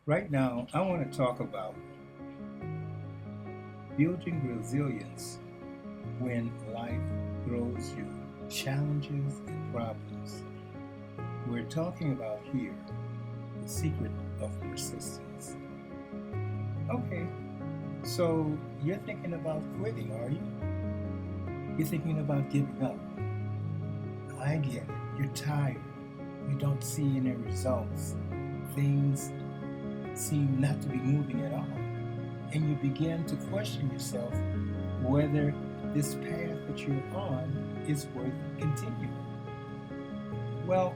Right now, I want to talk about building resilience when life throws you challenges and problems. We're talking about here the secret of persistence. Okay, so you're thinking about quitting, are you? You're thinking about giving up. I get it. You're tired. You don't see any results. Things seem not to be moving at all. And you begin to question yourself whether this path that you're on is worth continuing. Well,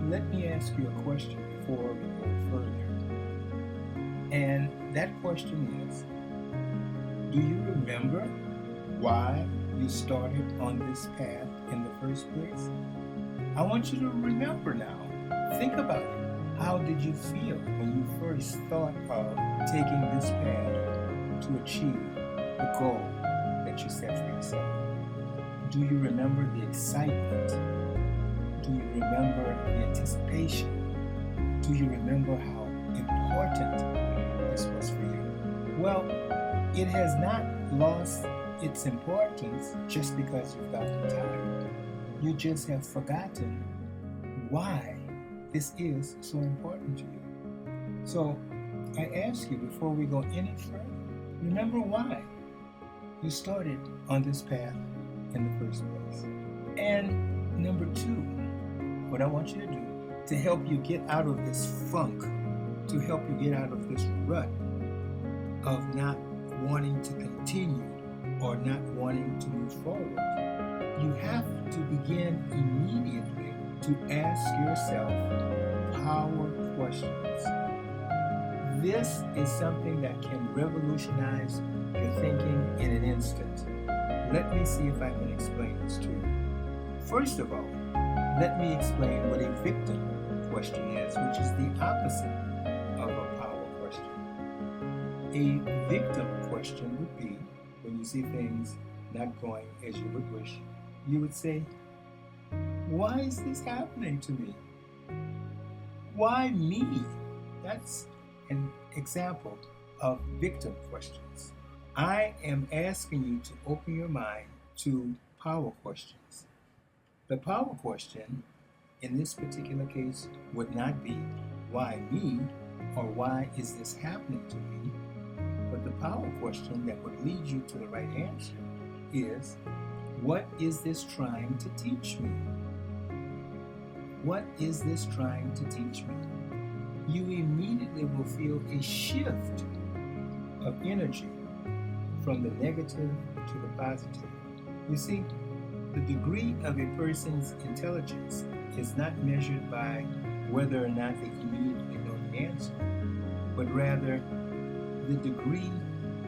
let me ask you a question before we go further. And that question is, do you remember why you started on this path in the first place? I want you to remember now. Think about it. How did you feel when you first thought of taking this path to achieve the goal that you set for yourself? Do you remember the excitement? Do you remember the anticipation? Do you remember how important this was for you? Well, it has not lost its importance just because you've gotten tired. You just have forgotten why this is so important to you. So I ask you before we go any further, remember why you started on this path in the first place. And number two, what I want you to do to help you get out of this funk, to help you get out of this rut of not wanting to continue or not wanting to move forward, you have to begin immediately to ask yourself power questions. This is something that can revolutionize your thinking in an instant. Let me see if I can explain this to you. First of all, let me explain what a victim question is, which is the opposite of a power question. A victim question would be when you see things not going as you would wish, you would say, why is this happening to me? Why me? That's an example of victim questions. I am asking you to open your mind to power questions. The power question in this particular case would not be why me or why is this happening to me, but the power question that would lead you to the right answer is, what is this trying to teach me? What is this trying to teach me? You immediately will feel a shift of energy from the negative to the positive. You see, the degree of a person's intelligence is not measured by whether or not they immediately know the answer, but rather the degree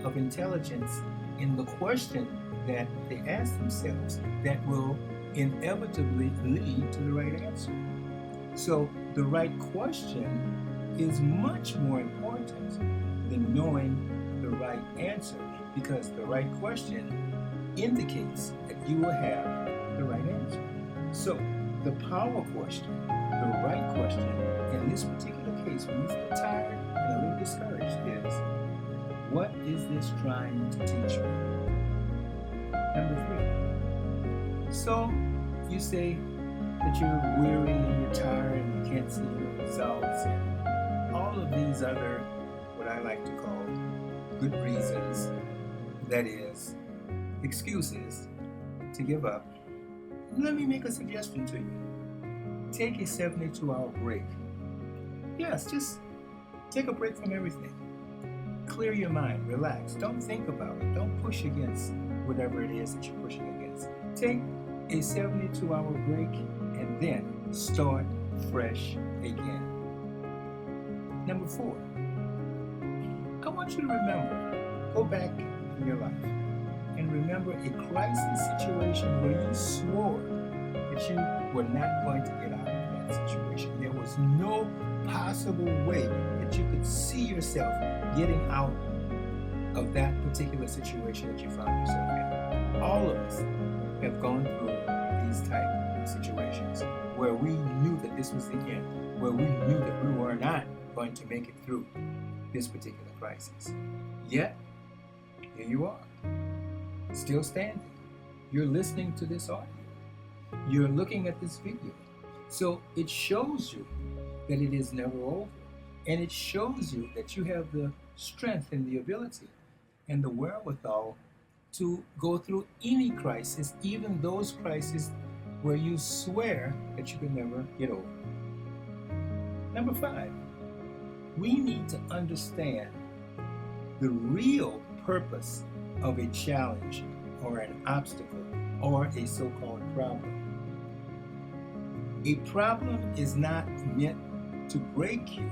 of intelligence in the question that they ask themselves that will inevitably lead to the right answer. So the right question is much more important than knowing the right answer, because the right question indicates that you will have the right answer. So the power question, the right question, in this particular case, when you feel tired and a little discouraged, is, what is this trying to teach me? Number three. So you say that you're weary and you're tired and you can't see your results and all of these other, what I like to call, good reasons, that is, excuses to give up. Let me make a suggestion to you. Take a 72-hour break. Yes, just take a break from everything. Clear your mind, relax. Don't think about it. Don't push against whatever it is that you're pushing against. Take a 72-hour break and then start fresh again. Number four, I want you to remember, go back in your life and remember a crisis situation where you swore that you were not going to get out of that situation. There was no possible way that you could see yourself getting out of that particular situation that you found yourself in. All of us have gone through these type of situations where we knew that this was the end, where we knew that we were not going to make it through this particular crisis. Yet, here you are, still standing. You're listening to this audio. You're looking at this video. So it shows you that it is never over. And it shows you that you have the strength and the ability and the wherewithal to go through any crisis, even those crises where you swear that you can never get over. Number 5, we need to understand the real purpose of a challenge or an obstacle or a so-called problem. A problem is not meant to break you.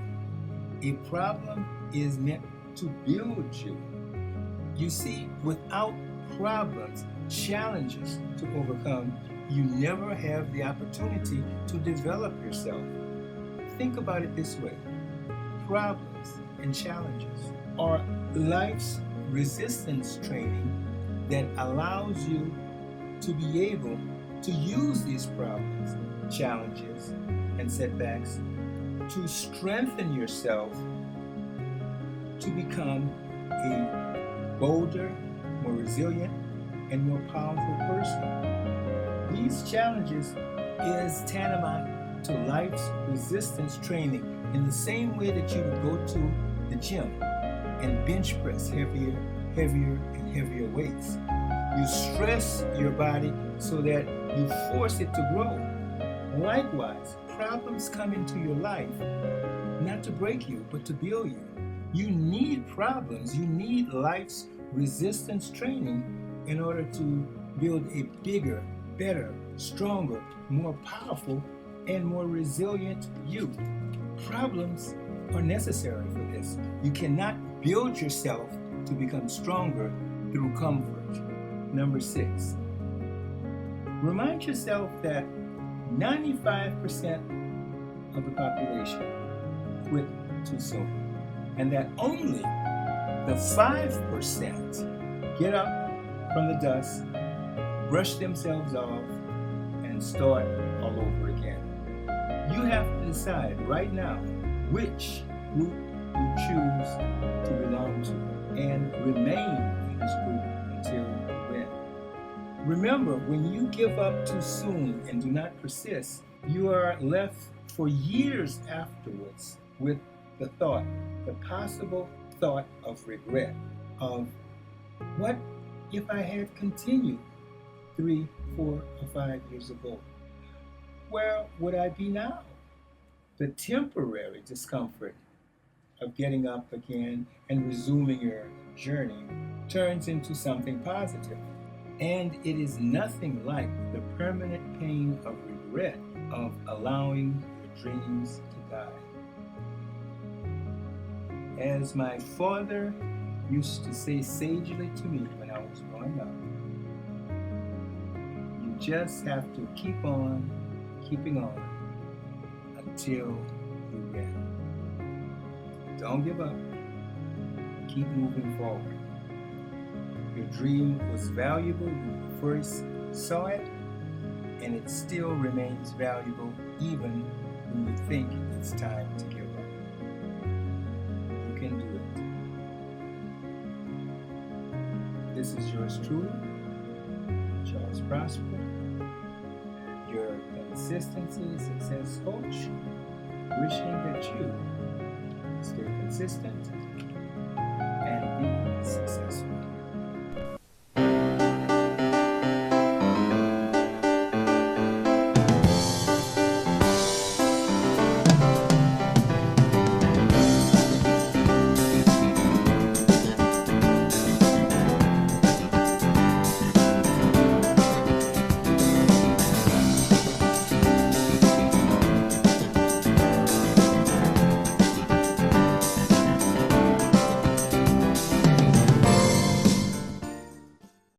A problem is meant to build you. You see, without problems, challenges to overcome, you never have the opportunity to develop yourself. Think about it this way. Problems and challenges are life's resistance training that allows you to be able to use these problems, challenges, and setbacks to strengthen yourself to become a bolder, more resilient, and more powerful person. These challenges is tantamount to life's resistance training in the same way that you would go to the gym and bench press heavier, and heavier weights. You stress your body so that you force it to grow. Likewise, problems come into your life not to break you, but to build you. You need problems. You need life's resistance training in order to build a bigger, better, stronger, more powerful, and more resilient you. Problems are necessary for this. You cannot build yourself to become stronger through comfort. Number 6, remind yourself that 95% of the population quit too soon, and that only the 5% get up from the dust, brush themselves off, and start all over again. You have to decide right now which group you choose to belong to and remain in this group until when. Remember, when you give up too soon and do not persist, you are left for years afterwards with the possible thought of regret, of what if I had continued 3, 4, or 5 years ago? Where would I be now? The temporary discomfort of getting up again and resuming your journey turns into something positive. And it is nothing like the permanent pain of regret of allowing your dreams to die. As my father used to say sagely to me when I was growing up, you just have to keep on keeping on until you win. Don't give up. Keep moving forward. Your dream was valuable when you first saw it, and it still remains valuable even when you think it's time to give up. You can do it. This is yours truly, Charles Prosper, your consistency success coach, wishing that you stay consistent and be successful.